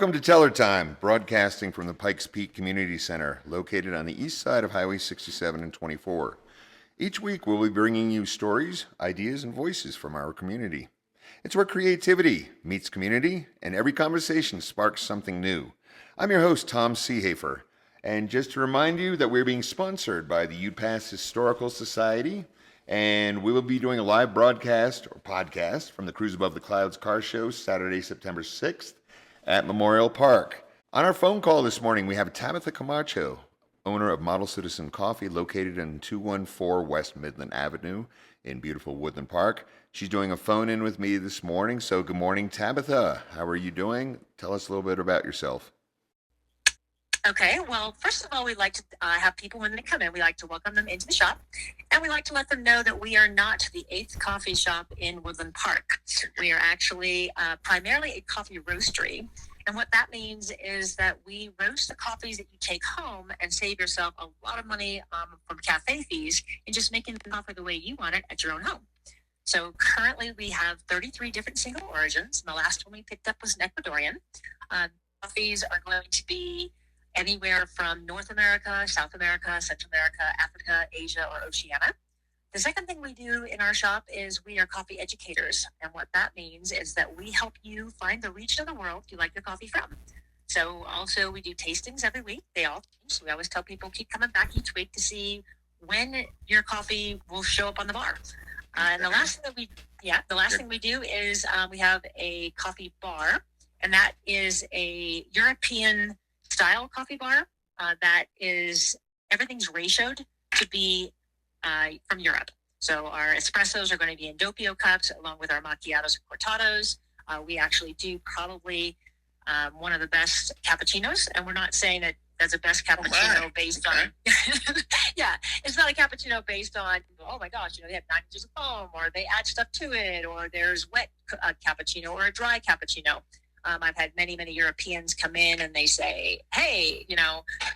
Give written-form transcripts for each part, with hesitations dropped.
Welcome to Teller Time, broadcasting from the Pikes Peak Community Center, located on the east side of Highway 67 and 24. Each week, we'll be bringing you stories, ideas, and voices from our community. It's where creativity meets community, and every conversation sparks something new. I'm your host, Tom Seehafer, and just to remind you that we're being sponsored by the UPass Historical Society, and we will be doing a live broadcast or podcast from the Cruise Above the Clouds car show Saturday, September 6th at Memorial Park. On our phone call this morning, we have Tabitha Camacho, owner of Model Citizen Coffee, located in 214 West Midland Avenue in beautiful Woodland Park. She's doing a phone-in with me this morning, so good morning, Tabitha. How are you doing? Tell us a little bit about yourself. Okay, well, first of all, we like to have people when they come in, we like to welcome them into the shop, and we like to let them know that we are not the 8th coffee shop in Woodland Park. We are actually primarily a coffee roastery, and what that means is that we roast the coffees that you take home and save yourself a lot of money from cafe fees and just making the coffee the way you want it at your own home. So currently we have 33 different single origins, and the last one we picked up was an Ecuadorian. Coffees are going to be anywhere from North America, South America, Central America, Africa, Asia, or Oceania. The second thing we do in our shop is we are coffee educators. And what that means is that we help you find the region of the world you like your coffee from. So also we do tastings every week. They all change. So we always tell people keep coming back each week to see when your coffee will show up on the bar. And the last thing we do is we have a coffee bar, and that is a European style coffee bar that is, everything's ratioed to be from Europe. So our espressos are going to be in doppio cups along with our macchiatos and cortados. We actually do probably one of the best cappuccinos, and we're not saying that that's the best cappuccino based on, yeah, it's not a cappuccino based on, oh my gosh, they have 9 inches of foam, or they add stuff to it, or there's wet cappuccino or a dry cappuccino. I've had many Europeans come in and they say, hey,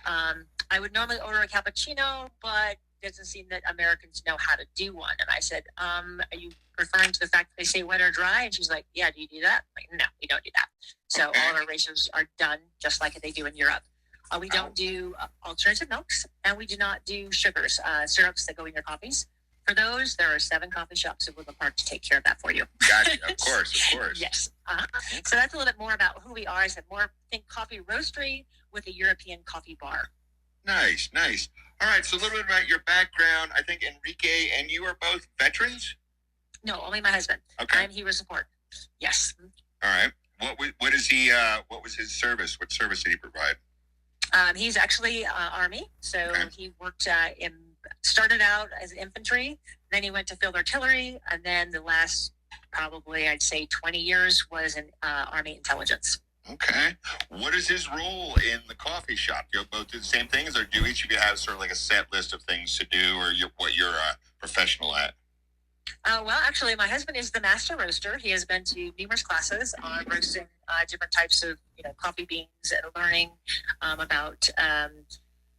I would normally order a cappuccino, but it doesn't seem that Americans know how to do one. And I said, are you referring to the fact that they say wet or dry? And she's like, yeah, do you do that? I'm like, no, we don't do that. So all our ratios are done just like they do in Europe. We don't do alternative milks, and we do not do sugars, syrups that go in your coffees. For those, there are 7 coffee shops in Woodland Park to take care of that for you. Gotcha. Of course. Yes. So that's a little bit more about who we are. I said more think coffee roastery with a European coffee bar. Nice. All right, so a little bit about your background. I think Enrique and you are both veterans? No, only my husband. Okay. I'm hero support. Yes. All right. What is he? What was his service? What service did he provide? He's actually Army. So Okay. he worked started out as infantry, then he went to field artillery, and then the last probably I'd say 20 years was in Army intelligence. Okay. What is his role in the coffee shop? Do you both do the same things, or do each of you have sort of like a set list of things to do, or what you're professional at? Well, actually, my husband is the master roaster. He has been to numerous classes on roasting different types of coffee beans and learning about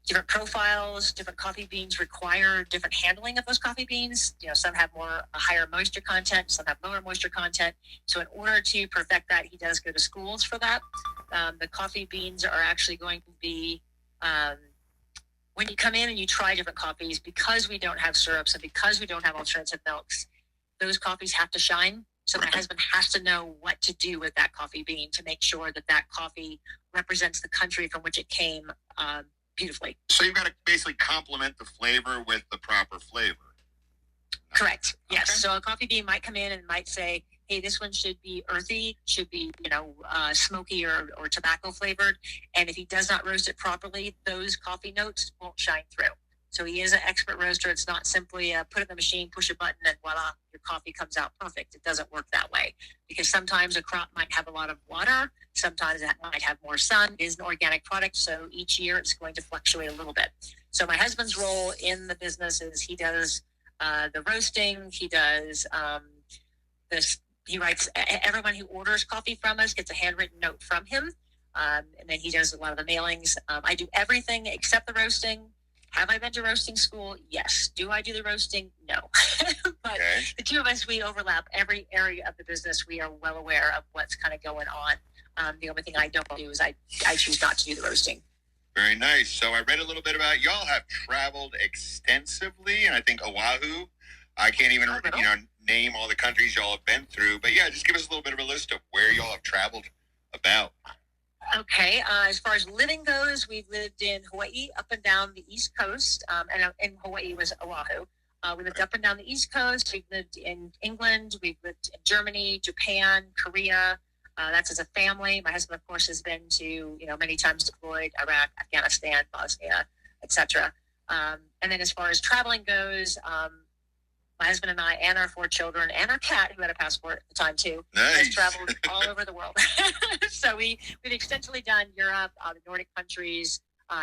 different profiles. Different coffee beans require different handling of those coffee beans. Some have a higher moisture content, some have lower moisture content. So in order to perfect that, he does go to schools for that. The coffee beans are actually going to be, when you come in and you try different coffees, because we don't have syrups and because we don't have alternative milks, those coffees have to shine. So my husband has to know what to do with that coffee bean to make sure that that coffee represents the country from which it came beautifully. So you've got to basically complement the flavor with the proper flavor. Correct. Yes. Okay. So a coffee bean might come in and might say, hey, this one should be earthy, should be, smoky or tobacco flavored. And if he does not roast it properly, those coffee notes won't shine through. So he is an expert roaster. It's not simply put it in the machine, push a button, and voila, your coffee comes out perfect. It doesn't work that way, because sometimes a crop might have a lot of water. Sometimes that might have more sun. It is an organic product, so each year it's going to fluctuate a little bit. So my husband's role in the business is he does the roasting. He does this. He writes, everyone who orders coffee from us gets a handwritten note from him. And then he does a lot of the mailings. I do everything except the roasting. Have I been to roasting school? Yes. Do I do the roasting? No. But The two of us, we overlap every area of the business. We are well aware of what's kind of going on. The only thing I don't do is I choose not to do the roasting. Very nice. So I read a little bit about y'all have traveled extensively, and I think Oahu. I can't even name all the countries y'all have been through, but yeah, just give us a little bit of a list of where y'all have traveled about. Okay, as far as living goes, we've lived in Hawaii, up and down the East Coast, and in Hawaii was Oahu. We lived up and down the East Coast. We've lived in England. We've lived in Germany, Japan, Korea. That's as a family. My husband, of course, has been to many times deployed: Iraq, Afghanistan, Bosnia, etc. And then as far as traveling goes, my husband and I and our 4 children and our cat, who had a passport at the time too, has traveled all over the world. So we've extensively done Europe, the Nordic countries,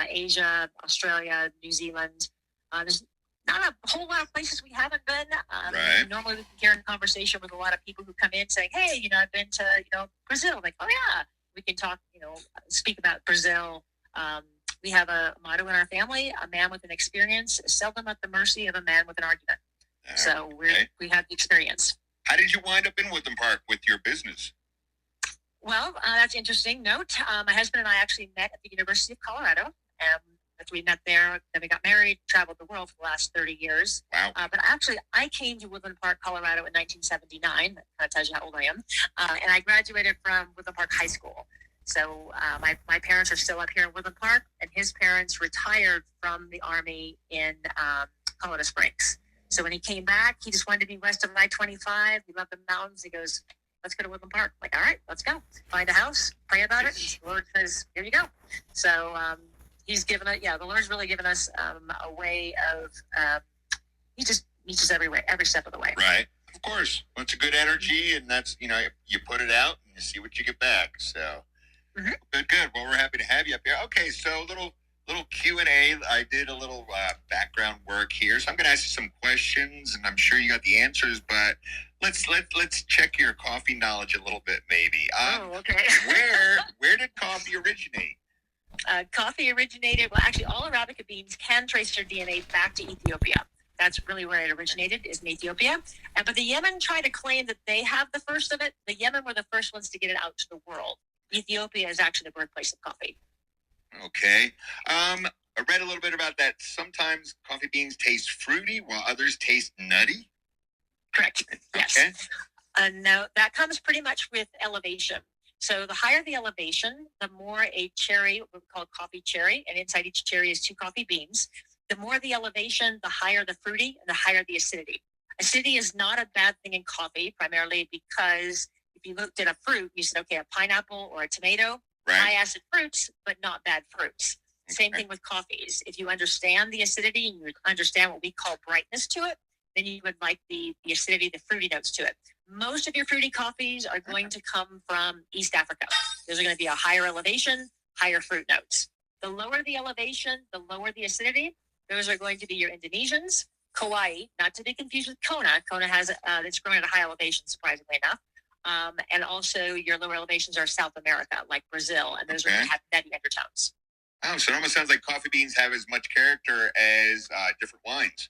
Asia, Australia, New Zealand. There's not a whole lot of places we haven't been. Right. Normally we can hear in conversation with a lot of people who come in saying, hey, I've been to, Brazil. Like, oh yeah, we can talk, speak about Brazil. We have a motto in our family: a man with an experience is seldom at the mercy of a man with an argument. So we have the experience. How did you wind up in Woodland Park with your business? Well, that's an interesting note. My husband and I actually met at the University of Colorado. After we met there, then we got married, traveled the world for the last 30 years. Wow. But actually, I came to Woodland Park, Colorado in 1979. That kind of tells you how old I am. And I graduated from Woodland Park High School. So my parents are still up here in Woodland Park, and his parents retired from the Army in Colorado Springs. So when he came back, he just wanted to be west of I-25. He loved the mountains. He goes, let's go to Woodland Park. I'm like, all right, let's go. Find a house, pray about it. And the Lord says, here you go. So he's given it. Yeah, the Lord's really given us a way of, he just meets us every step of the way. Right. Of course. Well, it's a good energy, and that's, you put it out and you see what you get back. So good. Well, we're happy to have you up here. Okay, so little Q&A. I did a little background work here, so I'm going to ask you some questions, and I'm sure you got the answers, but let's check your coffee knowledge a little bit, maybe. Okay. Where did coffee originate? Coffee originated, well, actually, all Arabica beans can trace their DNA back to Ethiopia. That's really where it originated, is in Ethiopia. But the Yemen try to claim that they have the first of it. The Yemen were the first ones to get it out to the world. Ethiopia is actually the birthplace of coffee. Okay. I read a little bit about that. Sometimes coffee beans taste fruity while others taste nutty. Correct. Yes. Okay. No, that comes pretty much with elevation. So the higher the elevation, the more a cherry, what we call coffee cherry, and inside each cherry is 2 coffee beans. The more the elevation, the higher the fruity, and the higher the acidity. Acidity is not a bad thing in coffee, primarily because if you looked at a fruit, you said, okay, a pineapple or a tomato, right. High acid fruits, but not bad fruits. Same thing with coffees. If you understand the acidity and you understand what we call brightness to it, then you would like the acidity, the fruity notes to it. Most of your fruity coffees are going to come from East Africa. Those are going to be a higher elevation, higher fruit notes. The lower the elevation, the lower the acidity. Those are going to be your Indonesians, Kauai, not to be confused with Kona. Kona has it's growing at a high elevation, surprisingly enough. And also your lower elevations are South America, like Brazil, and those are going to have nutty undertones. Oh, so it almost sounds like coffee beans have as much character as different wines.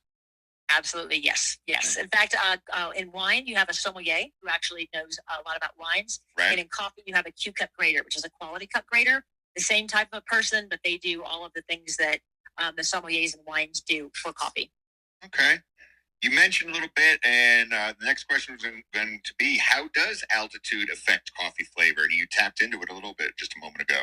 Absolutely, yes. In fact, in wine, you have a sommelier who actually knows a lot about wines. Right. And in coffee, you have a Q-cup grader, which is a quality cup grader. The same type of person, but they do all of the things that the sommeliers and wines do for coffee. Okay. You mentioned a little bit, and the next question was going to be, how does altitude affect coffee flavor? And you tapped into it a little bit just a moment ago.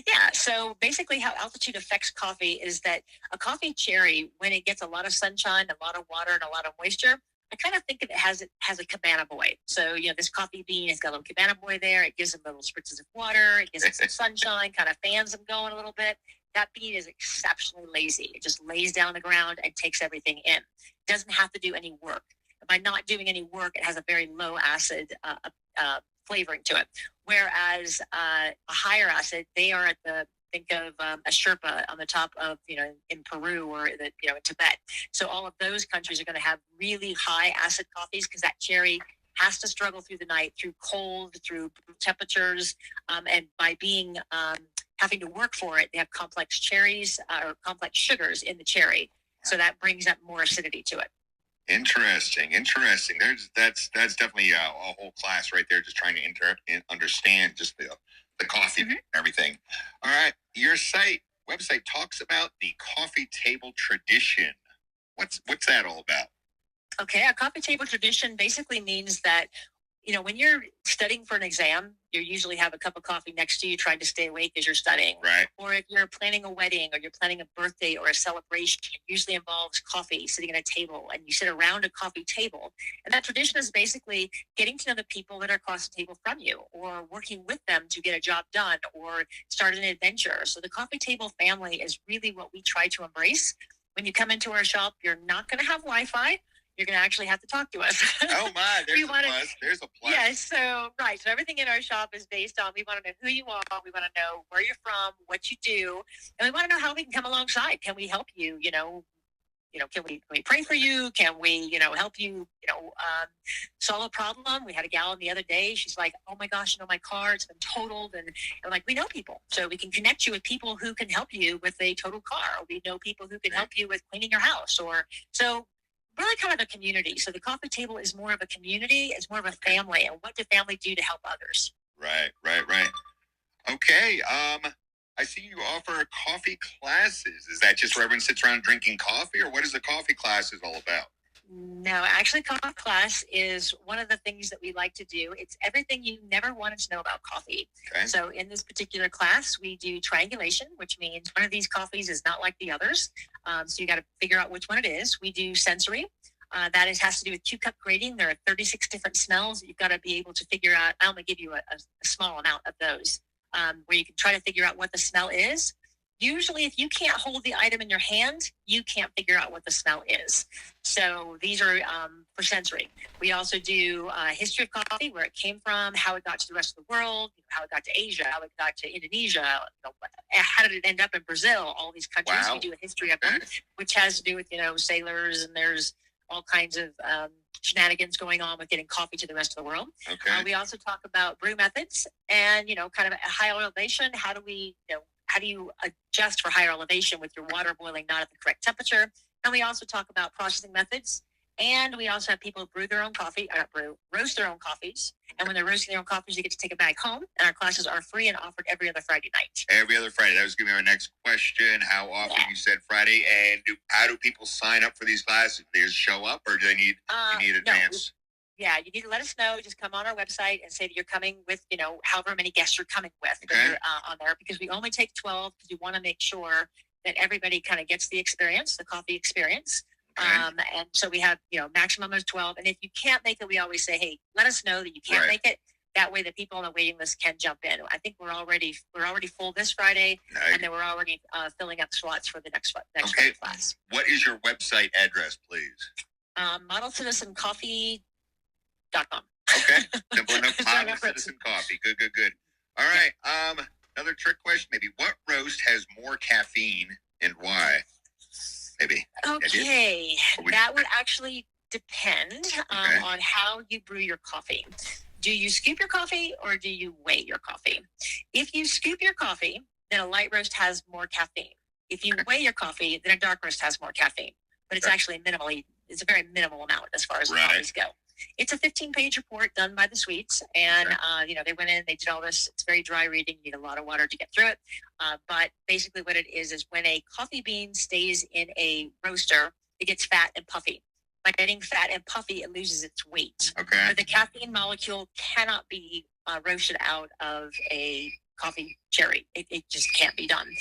Yeah, so basically how altitude affects coffee is that a coffee cherry, when it gets a lot of sunshine, a lot of water, and a lot of moisture, I kind of think of it as a cabana boy. So, this coffee bean has got a little cabana boy there. It gives them little spritzes of water. It gives them some sunshine, kind of fans them going a little bit. That bean is exceptionally lazy. It just lays down on the ground and takes everything in. It doesn't have to do any work. By not doing any work, it has a very low acid flavoring to it. Whereas a higher acid, they are at think of a Sherpa on the top of, in Peru or in Tibet. So all of those countries are going to have really high acid coffees because that cherry has to struggle through the night, through cold, through temperatures, and by being having to work for it, they have complex cherries or complex sugars in the cherry. So that brings up more acidity to it. Interesting. That's definitely a whole class right there, just trying to understand just the coffee and everything. All right. Your website talks about the coffee table tradition. What's that all about? Okay, a coffee table tradition basically means that, when you're studying for an exam, you usually have a cup of coffee next to you trying to stay awake as you're studying. Right. Or if you're planning a wedding or you're planning a birthday or a celebration, it usually involves coffee sitting at a table, and you sit around a coffee table. And that tradition is basically getting to know the people that are across the table from you, or working with them to get a job done or start an adventure. So the coffee table family is really what we try to embrace. When you come into our shop, you're not going to have Wi-Fi. You're going to actually have to talk to us. Oh my, there's a plus. There's a plus. Yeah, so everything in our shop is based on, we want to know who you are, we want to know where you're from, what you do, and we want to know how we can come alongside. Can we help you? Can we pray for you? Can we, help you, solve a problem? We had a gal the other day. She's like, oh my gosh, my car, it's been totaled. And like, we know people. So we can connect you with people who can help you with a totaled car. We know people who can help you with cleaning your house. So really kind of a community. So the coffee table is more of a community. It's more of a family. And what do family do to help others? Right. Okay. I see you offer coffee classes. Is that just where everyone sits around drinking coffee, or what is the coffee classes all about? No, actually, coffee class is one of the things that we like to do. It's everything you never wanted to know about coffee. Okay. So in this particular class, we do triangulation, which means one of these coffees is not like the others. So you got to figure out which one it is. We do sensory. Has to do with Q-cup grading. There are 36 different smells that you've got to be able to figure out. I only give you a small amount of those, where you can try to figure out what the smell is. Usually, if you can't hold the item in your hand, you can't figure out what the smell is. So these are for sensory. We also do history of coffee, where it came from, how it got to the rest of the world, how it got to Asia, how it got to Indonesia, how did it end up in Brazil, all these countries. Wow. We do a history of them, which has to do with, sailors, and there's all kinds of shenanigans going on with getting coffee to the rest of the world. Okay. We also talk about brew methods and, kind of a high elevation. How do you adjust for higher elevation with your water boiling not at the correct temperature? And we also talk about processing methods. And we also have people brew their own coffee, roast their own coffees. And when they're roasting their own coffees, you get to take it back home. And our classes are free and offered every other Friday night. Every other Friday. That was going to be our next question. How often? You said Friday. And how do people sign up for these classes? Do they just show up, or do they need advance? You need to let us know. Just come on our website and say that you're coming with, however many guests you're coming with. Okay. You're, on there, because we only take 12, because we want to make sure that everybody kind of gets the experience, the coffee experience. Okay. And so we have, maximum of 12. And if you can't make it, we always say, hey, let us know that you can't make it. That way the people on the waiting list can jump in. I think we're already full this Friday. Nice. And then we're already filling up slots for the next Friday class. What is your website address, please? ModelCitizenCoffee.com. Okay. Simple enough. Model Citizen Coffee. Good. All right. Another trick question, maybe. What roast has more caffeine and why? Maybe. Okay. That would actually depend on how you brew your coffee. Do you scoop your coffee, or do you weigh your coffee? If you scoop your coffee, then a light roast has more caffeine. If you weigh your coffee, then a dark roast has more caffeine. But it's actually it's a very minimal amount as far as the coffees go. It's a 15-page report done by the Sweets, and they went in, they did all this. It's very dry reading. You need a lot of water to get through it. But basically, what it is when a coffee bean stays in a roaster, it gets fat and puffy. By getting fat and puffy, it loses its weight. Okay. But the caffeine molecule cannot be roasted out of a coffee cherry. It just can't be done.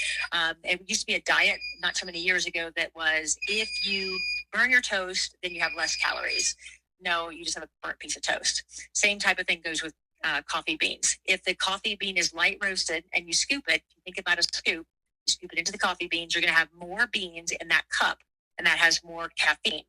It used to be a diet not so many years ago that was, if you burn your toast, then you have less calories. No, you just have a burnt piece of toast. Same type of thing goes with coffee beans. If the coffee bean is light roasted and you scoop it, you think about a scoop, you scoop it into the coffee beans, you're going to have more beans in that cup, and that has more caffeine.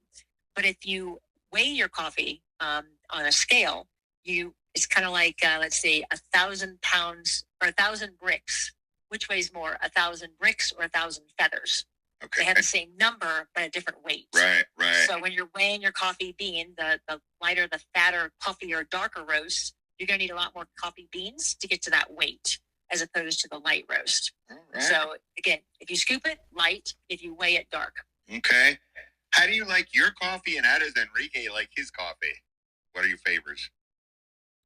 But if you weigh your coffee on a scale, it's kind of like, let's say, 1,000 pounds or 1,000 bricks. Which weighs more, 1,000 bricks or 1,000 feathers? Okay. They have the same number, but a different weight. Right. So when you're weighing your coffee bean, the lighter, the fatter, puffier, darker roast, you're going to need a lot more coffee beans to get to that weight, as opposed to the light roast. Right. So again, if you scoop it, light. If you weigh it, dark. Okay. How do you like your coffee, and how does Enrique like his coffee? What are your favorites?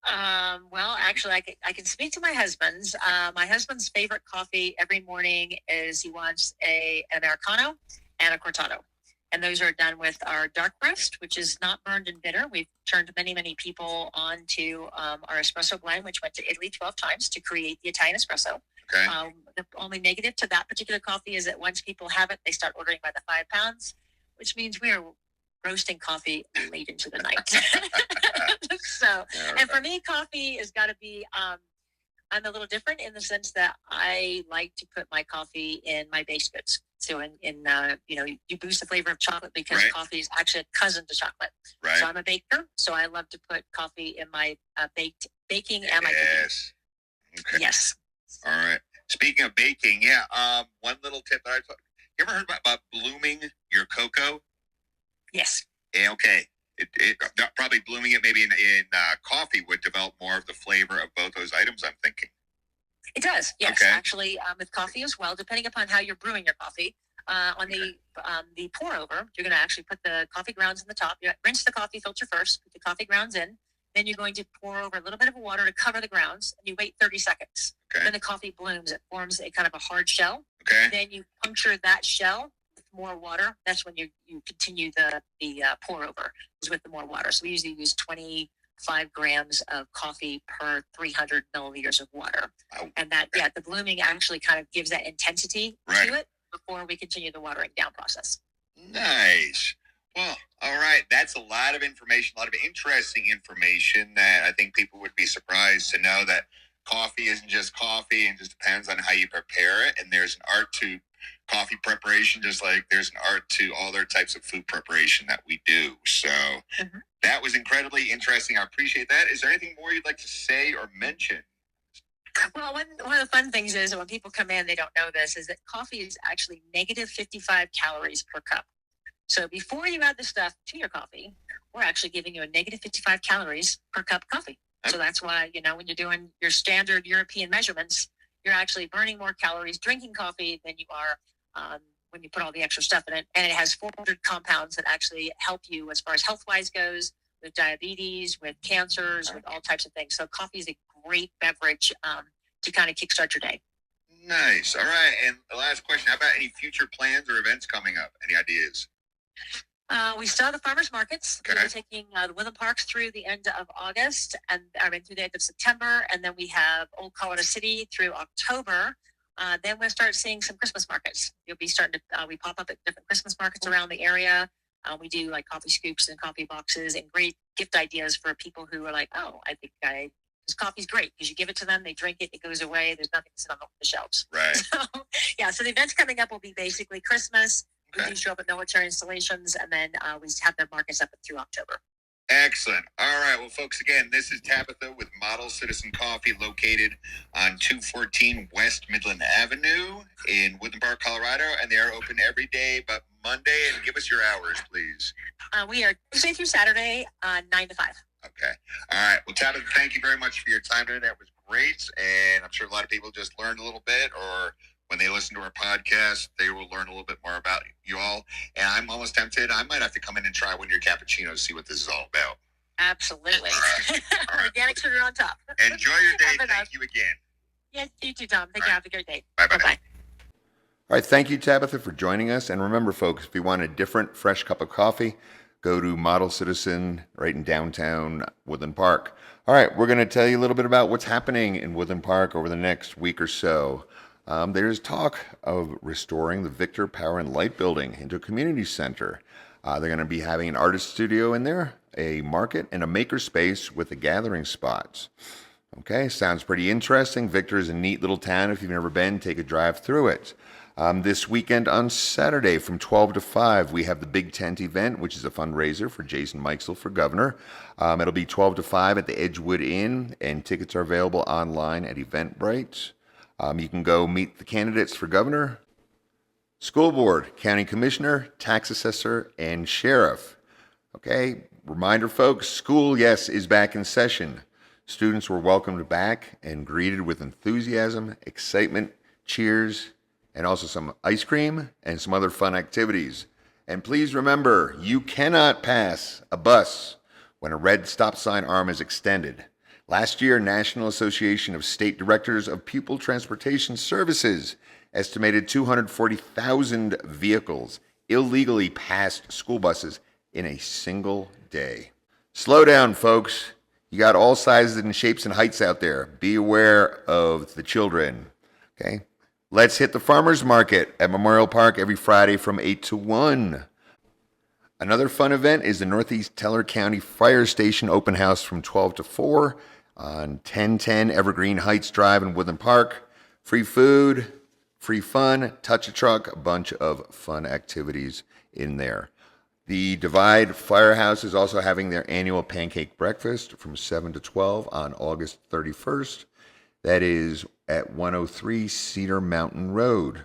Well, actually, I can speak to my husband's. My husband's favorite coffee every morning is he wants an Americano and a cortado. And those are done with our dark roast, which is not burned and bitter. We've turned many, many people on to our espresso blend, which went to Italy 12 times to create the Italian espresso. Okay. The only negative to that particular coffee is that once people have it, they start ordering by the 5 pounds, which means we are roasting coffee late into the night. So, and for me, coffee has got to be, I'm a little different in the sense that I like to put my coffee in my base goods. So you boost the flavor of chocolate because Right. coffee is actually a cousin to chocolate. Right. So I'm a baker. So I love to put coffee in my baking and my cooking. Yes. Okay. Yes. All right. Speaking of baking, yeah. One little tip that you ever heard about blooming your cocoa? Yes. Yeah, okay. Probably blooming it maybe in coffee would develop more of the flavor of both those items, I'm thinking. It does, yes. Okay. Actually, with coffee as well, depending upon how you're brewing your coffee. On the pour over, you're going to actually put the coffee grounds in the top. You rinse the coffee filter first, put the coffee grounds in. Then you're going to pour over a little bit of water to cover the grounds, and you wait 30 seconds. Okay. Then the coffee blooms. It forms a kind of a hard shell. Okay. Then you puncture that shell with more water. That's when you continue the pour over is with the more water. So we usually use 25 grams of coffee per 300 milliliters of water. Oh, and that, okay. the blooming actually kind of gives that intensity Right. to it before we continue the watering down process. Nice. Well, all right. That's a lot of information, a lot of interesting information that I think people would be surprised to know that coffee isn't just coffee and just depends on how you prepare it. And there's an art to coffee preparation, just like there's an art to all their types of food preparation that we do. So that was incredibly interesting. I appreciate that. Is there anything more you'd like to say or mention? Well, one of the fun things is when people come in, they don't know this, is that coffee is actually negative 55 calories per cup. So before you add the stuff to your coffee, we're actually giving you a negative 55 calories per cup of coffee. So that's why, when you're doing your standard European measurements, you're actually burning more calories drinking coffee than you are when you put all the extra stuff in it. And it has 400 compounds that actually help you as far as health-wise goes, with diabetes, with cancers, with all types of things. So coffee is a great beverage to kind of kickstart your day. Nice. All right. And the last question, how about any future plans or events coming up? Any ideas? We still have the farmers markets. Okay. We're taking the Woodland Parks through the end of August through the end of September. And then we have Old Colorado City through October. Then we'll start seeing some Christmas markets. You'll be starting to, we pop up at different Christmas markets around the area. We do like coffee scoops and coffee boxes and great gift ideas for people who are like, oh, I think this coffee's great because you give it to them, they drink it, it goes away. There's nothing to sit on the shelves. Right. So the events coming up will be basically Christmas. Okay. We do show up at military installations, and then we have the markets up through October. Excellent. All right. Well, folks, again, this is Tabitha with Model Citizen Coffee located on 214 West Midland Avenue in Woodland Park, Colorado. And they are open every day but Monday. And give us your hours, please. We are Tuesday through Saturday, 9 to 5. Okay. All right. Well, Tabitha, thank you very much for your time today. That was great. And I'm sure a lot of people just learned a little bit, or when they listen to our podcast, they will learn a little bit more about you all. And I'm almost tempted. I might have to come in and try one of your cappuccinos, see what this is all about. Absolutely. All right. Organic sugar on top. Enjoy your day. Thank you again. Yes, you too, Tom. Thank you. Have a great day. Bye-bye. Bye-bye. All right. Thank you, Tabitha, for joining us. And remember, folks, if you want a different, fresh cup of coffee, go to Model Citizen right in downtown Woodland Park. All right. We're going to tell you a little bit about what's happening in Woodland Park over the next week or so. There's talk of restoring the Victor Power and Light building into a community center. They're going to be having an artist studio in there, a market, and a maker space with the gathering spots. Okay, sounds pretty interesting. Victor is a neat little town. If you've never been, take a drive through it. This weekend on Saturday from 12 to 5, we have the Big Tent event, which is a fundraiser for Jason Mikesell for governor. It'll be 12 to 5 at the Edgewood Inn, and tickets are available online at Eventbrite. You can go meet the candidates for governor, school board, county commissioner, tax assessor, and sheriff. Okay, reminder folks, school, yes, is back in session. Students were welcomed back and greeted with enthusiasm, excitement, cheers, and also some ice cream and some other fun activities. And please remember, you cannot pass a bus when a red stop sign arm is extended. Last year, National Association of State Directors of Pupil Transportation Services estimated 240,000 vehicles illegally passed school buses in a single day. Slow down, folks. You got all sizes and shapes and heights out there. Be aware of the children. Okay? Let's hit the farmers market at Memorial Park every Friday from 8 to 1. Another fun event is the Northeast Teller County Fire Station Open House from 12 to 4 on 1010 Evergreen Heights Drive in Woodland Park. Free food, free fun, touch a truck, a bunch of fun activities in there. The Divide Firehouse is also having their annual pancake breakfast from 7 to 12 on August 31st. That is at 103 Cedar Mountain Road.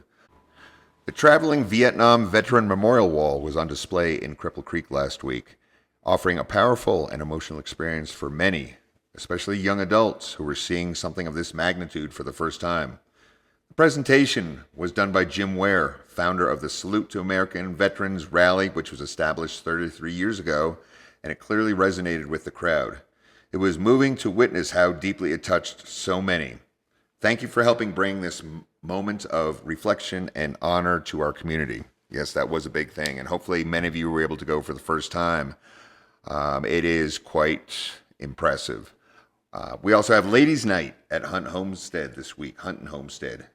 The traveling Vietnam Veteran Memorial Wall was on display in Cripple Creek last week, offering a powerful and emotional experience for many, especially young adults who were seeing something of this magnitude for the first time. The presentation was done by Jim Ware, founder of the Salute to American Veterans Rally, which was established 33 years ago, and it clearly resonated with the crowd. It was moving to witness how deeply it touched so many. Thank you for helping bring this moment of reflection and honor to our community. Yes, that was a big thing, and hopefully many of you were able to go for the first time. It is quite impressive. We also have Ladies' Night at Hunt Homestead this week, Hunt and Homestead,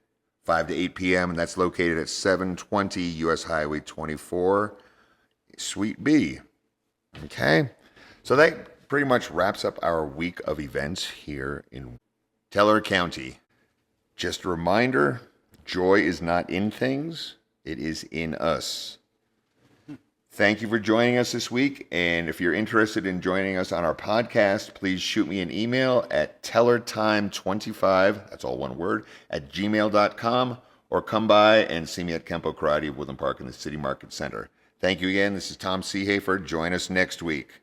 5 to 8 p.m., and that's located at 720 U.S. Highway 24, Suite B. Okay, so that pretty much wraps up our week of events here in Teller County. Just a reminder, joy is not in things, it is in us. Thank you for joining us this week, and if you're interested in joining us on our podcast, please shoot me an email at tellertime25, that's all one word, at gmail.com, or come by and see me at Kempo Karate of Woodland Park in the City Market Center. Thank you again. This is Tom Seehafer. Join us next week.